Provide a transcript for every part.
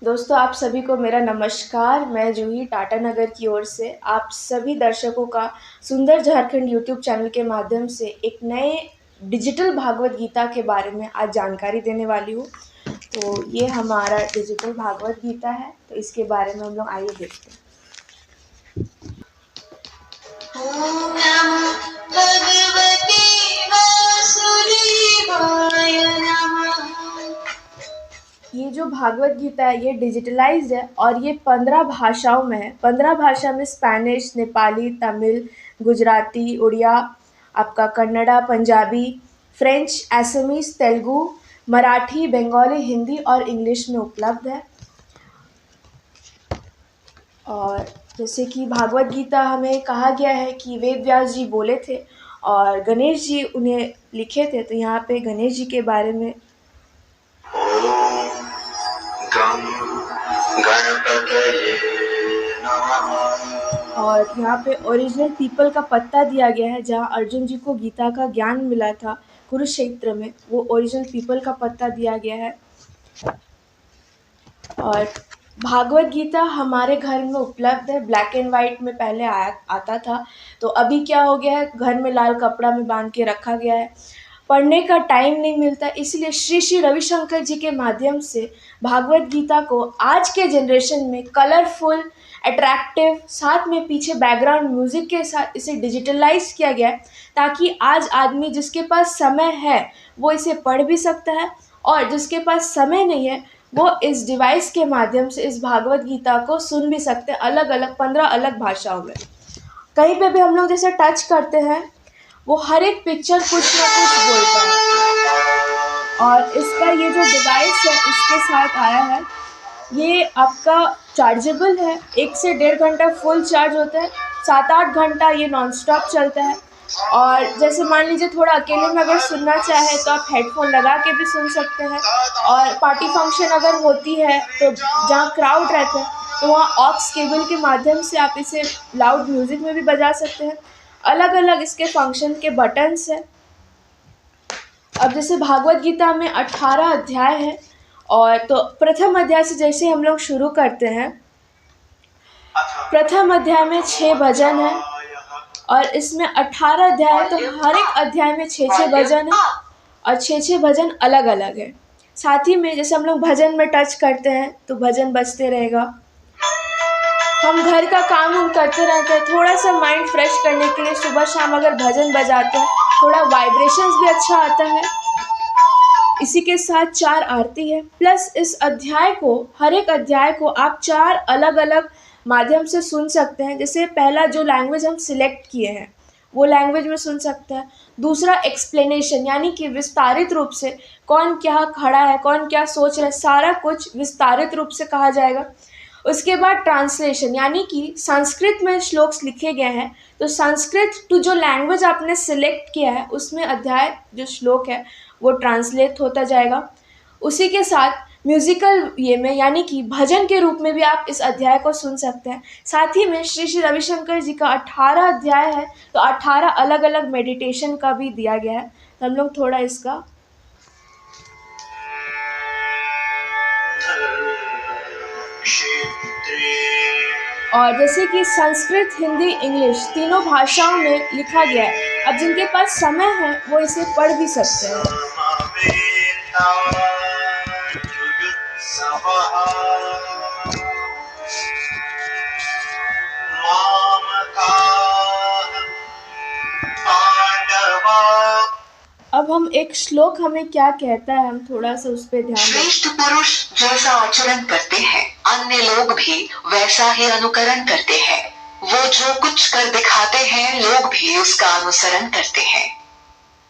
दोस्तों, आप सभी को मेरा नमस्कार। मैं जूही टाटानगर की ओर से आप सभी दर्शकों का सुंदर झारखंड यूट्यूब चैनल के माध्यम से एक नए डिजिटल भागवत गीता के बारे में आज जानकारी देने वाली हूँ। तो ये हमारा डिजिटल भागवत गीता है, तो इसके बारे में हम लोग आइए देखते हैं। ओम नमो भगवते वासुदेवाय नमः। ये जो भागवत गीता है ये डिजिटलाइज्ड है और ये 15 भाषाओं में है। 15 भाषा में स्पेनिश, नेपाली, तमिल, गुजराती, उड़िया, आपका कन्नड़ा, पंजाबी, फ्रेंच, असमीज, तेलुगु, मराठी, बंगाली, हिंदी और इंग्लिश में उपलब्ध है। और जैसे कि भागवत गीता हमें कहा गया है कि वेद व्यास जी बोले थे और गणेश जी उन्हें लिखे थे। तो यहाँ पे गणेश जी के बारे में ओम गं गणपतये नमः। और यहाँ पे ओरिजिनल पीपल का पत्ता दिया गया है, जहाँ अर्जुन जी को गीता का ज्ञान मिला था कुरुक्षेत्र में, वो ओरिजिनल पीपल का पत्ता दिया गया है। और भागवत गीता हमारे घर में उपलब्ध है। ब्लैक एंड वाइट में पहले आता था, तो अभी क्या हो गया है, घर में लाल कपड़ा में बांध के रखा गया है। पढ़ने का टाइम नहीं मिलता, इसलिए श्री श्री रविशंकर जी के माध्यम से भागवत गीता को आज के जनरेशन में कलरफुल, अट्रैक्टिव, साथ में पीछे बैकग्राउंड म्यूज़िक के साथ इसे डिजिटलाइज किया गया है, ताकि आज आदमी जिसके पास समय है वो इसे पढ़ भी सकता है, और जिसके पास समय नहीं है वो इस डिवाइस के माध्यम से इस भागवत गीता को सुन भी सकते हैं, अलग अलग 15 अलग भाषाओं में। कहीं पे भी हम लोग जैसे टच करते हैं, वो हर एक पिक्चर कुछ ना कुछ बोलता है। और इसका ये जो डिवाइस है इसके साथ आया है, ये आपका चार्जेबल है। 1 से 1.5 घंटा फुल चार्ज होता है, 7-8 घंटा ये नॉन स्टॉप चलता है। और जैसे मान लीजिए थोड़ा अकेले में अगर सुनना चाहे तो आप हेडफोन लगा के भी सुन सकते हैं। और पार्टी फंक्शन अगर होती है तो जहाँ क्राउड रहता है तो वहाँ ऑक्स केबल के माध्यम से आप इसे लाउड म्यूज़िक में भी बजा सकते हैं। अलग अलग इसके फंक्शन के बटन्स हैं। अब जैसे भागवत गीता में 18 अध्याय है, और तो प्रथम अध्याय से जैसे हम लोग शुरू करते हैं, प्रथम अध्याय में 6 भजन है और इसमें 18 अध्याय है, तो हर एक अध्याय में 6-6 भजन है और 6-6 भजन अलग अलग है। साथ ही में जैसे हम लोग भजन में टच करते हैं तो भजन बजते रहेगा। हम घर का काम हम करते रहते हैं, थोड़ा सा माइंड फ्रेश करने के लिए सुबह शाम अगर भजन बजाते हैं, थोड़ा वाइब्रेशंस भी अच्छा आता है। इसी के साथ 4 आरती है, प्लस इस अध्याय को, हर एक अध्याय को आप 4 अलग अलग माध्यम से सुन सकते हैं। जैसे पहला जो लैंग्वेज हम सिलेक्ट किए हैं वो लैंग्वेज में सुन सकते हैं। दूसरा एक्सप्लेनेशन, यानी कि विस्तारित रूप से कौन क्या खड़ा है, कौन क्या सोच रहा है, सारा कुछ विस्तारित रूप से कहा जाएगा। उसके बाद ट्रांसलेशन, यानी कि संस्कृत में श्लोक्स लिखे गए हैं, तो संस्कृत टू जो लैंग्वेज आपने सिलेक्ट किया है उसमें अध्याय जो श्लोक है वो ट्रांसलेट होता जाएगा। उसी के साथ म्यूज़िकल ये में, यानी कि भजन के रूप में भी आप इस अध्याय को सुन सकते हैं। साथ ही में श्री श्री रविशंकर जी का 18 अध्याय है, तो 18 अलग अलग मेडिटेशन का भी दिया गया है। तो हम लोग थोड़ा इसका और जैसे कि संस्कृत, हिंदी, इंग्लिश तीनों भाषाओं में लिखा गया है। अब जिनके पास समय है वो इसे पढ़ भी सकते हैं। अब हम एक श्लोक हमें क्या कहता है, हम थोड़ा सा उस पर ध्यान दें। श्रेष्ठ पुरुष जैसा आचरण करते हैं, अन्य लोग भी वैसा ही अनुकरण करते हैं। वो जो कुछ कर दिखाते हैं, लोग भी उसका अनुसरण करते हैं।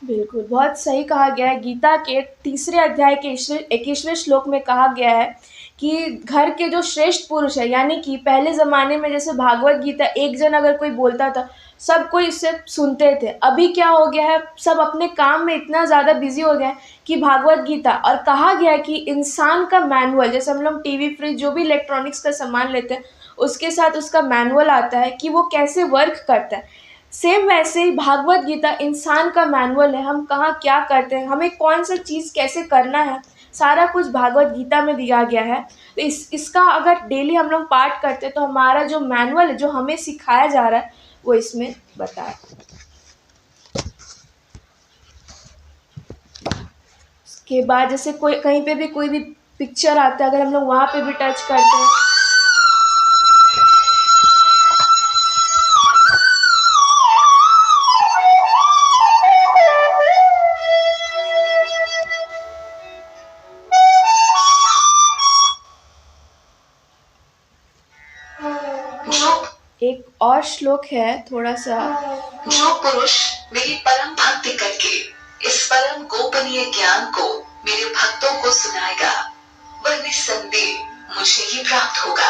बिल्कुल, बहुत सही कहा गया है। गीता के 3 अध्याय के 21वें श्लोक में कहा गया है कि घर के जो श्रेष्ठ पुरुष है, यानी कि पहले ज़माने में जैसे भागवत गीता एक जन अगर कोई बोलता था, सब कोई इससे सुनते थे। अभी क्या हो गया है, सब अपने काम में इतना ज़्यादा बिजी हो गए हैं कि भागवत गीता, और कहा गया है कि इंसान का मैनुअल, जैसे हम लोग टीवी, फ्रिज, जो भी इलेक्ट्रॉनिक्स का सामान लेते हैं उसके साथ उसका मैनुअल आता है कि वो कैसे वर्क करता है। सेम वैसे ही भागवत गीता इंसान का मैनुअल है, हम कहाँ क्या करते हैं, हमें कौन सा चीज़ कैसे करना है, सारा कुछ भागवत गीता में दिया गया है। तो इसका अगर डेली हम लोग पाठ करते तो हमारा जो मैनुअल है, जो हमें सिखाया जा रहा है, वो इसमें बताया। उसके बाद जैसे कोई कहीं पे भी कोई भी पिक्चर आता है, अगर हम लोग वहाँ पे भी टच करते हैं एक और श्लोक है थोड़ा सा। जो पुरुष मेरी परम भक्ति करके इस परम गोपनीय ज्ञान को मेरे भक्तों को सुनाएगा, वह निस्संदेह मुझे ही प्राप्त होगा।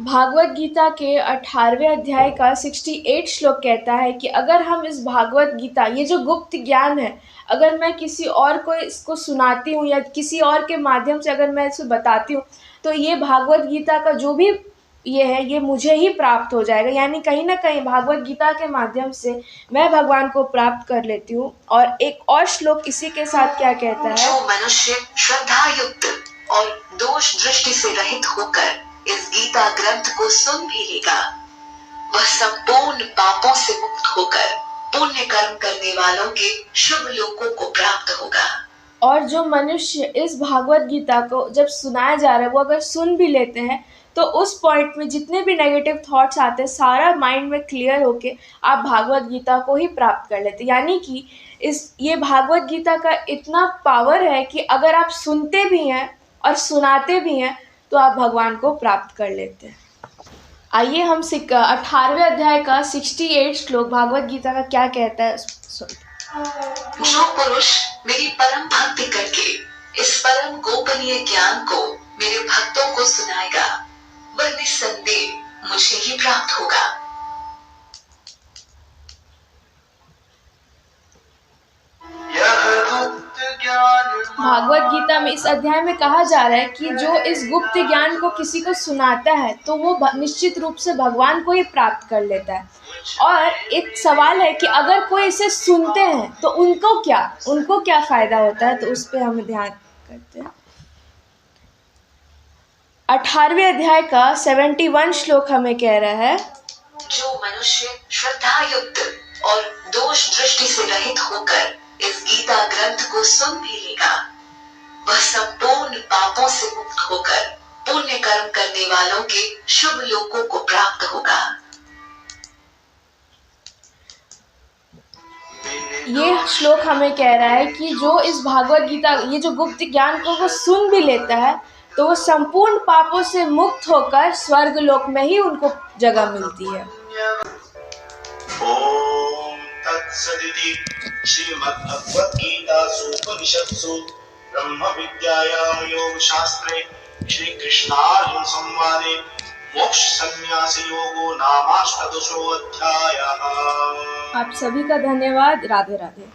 भागवत गीता के 18वें अध्याय का 68 श्लोक कहता है कि अगर हम इस भागवत गीता, ये जो गुप्त ज्ञान है, अगर मैं किसी और को इसको सुनाती हूँ या किसी और के माध्यम से अगर मैं इसे बताती हूँ, तो ये भागवत गीता का जो भी ये है, ये मुझे ही प्राप्त हो जाएगा। यानी कहीं ना कहीं भागवत गीता के माध्यम से मैं भगवान को प्राप्त कर लेती हूँ। और एक और श्लोक इसी के साथ क्या कहता है, जो मनुष्य श्रद्धा युक्त और दोष दृष्टि से रहित होकर इस गीता ग्रंथ को सुन भी लेगा, वह संपूर्ण पापों से मुक्त होकर पुण्य कर्म करने वालों के शुभ लोकों को प्राप्त होगा। और जो मनुष्य इस भागवत गीता को जब सुनाया जा रहा है, वो अगर सुन भी लेते हैं, तो उस पॉइंट में जितने भी नेगेटिव थॉट्स आते हैं, सारा माइंड में क्लियर होके आप भागवत गीता को ही प्राप्त कर लेते हैं। यानी कि ये भागवत गीता का इतना पावर है कि अगर आप सुनते भी हैं और सुनाते भी हैं, तो आप भगवान को प्राप्त कर लेते हैं। आइए हम 18वें अध्याय का 68 श्लोक भागवत गीता का क्या कहता है सुनते। जो पुरुष मेरी परम भक्ति करके इस परम गोपनीय ज्ञान को मेरे भक्तों को सुनाएगा, वह निस्संदेह मुझे ही प्राप्त होगा। भागवत गीता में इस अध्याय में कहा जा रहा है कि जो इस गुप्त ज्ञान को किसी को सुनाता है, तो वो निश्चित रूप से भगवान को ही प्राप्त कर लेता है। और एक सवाल है कि अगर कोई इसे सुनते हैं तो उनको क्या फायदा होता है, तो उस पर हम ध्यान करते हैं। 18वें अध्याय का 71 श्लोक हमें कह रहा है, जो मनुष्य श्रद्धा युक्त और दोष दृष्टि से रहित होकर इस गीता ग्रंथ को सुन भी लेगा, वह संपूर्ण पापों से मुक्त होकर पुण्य कर्म करने वालों के शुभ लोकों को प्राप्त होगा। ये श्लोक हमें कह रहा है कि जो इस भागवत गीता, ये जो गुप्त ज्ञान को वो सुन भी लेता है, तो वो संपूर्ण पापों से मुक्त होकर स्वर्ग लोक में ही उनको जगह मिलती है। ओम तत्सदिति श्रीमद्भगवद्गीतासु उपनिषत्सु ब्रह्म विद्यायां योग शास्त्रे श्री कृष्णार्जुन संवादे मोक्ष संन्यास योगो नामाष्टदशो अध्यायः। आप सभी का धन्यवाद। राधे राधे।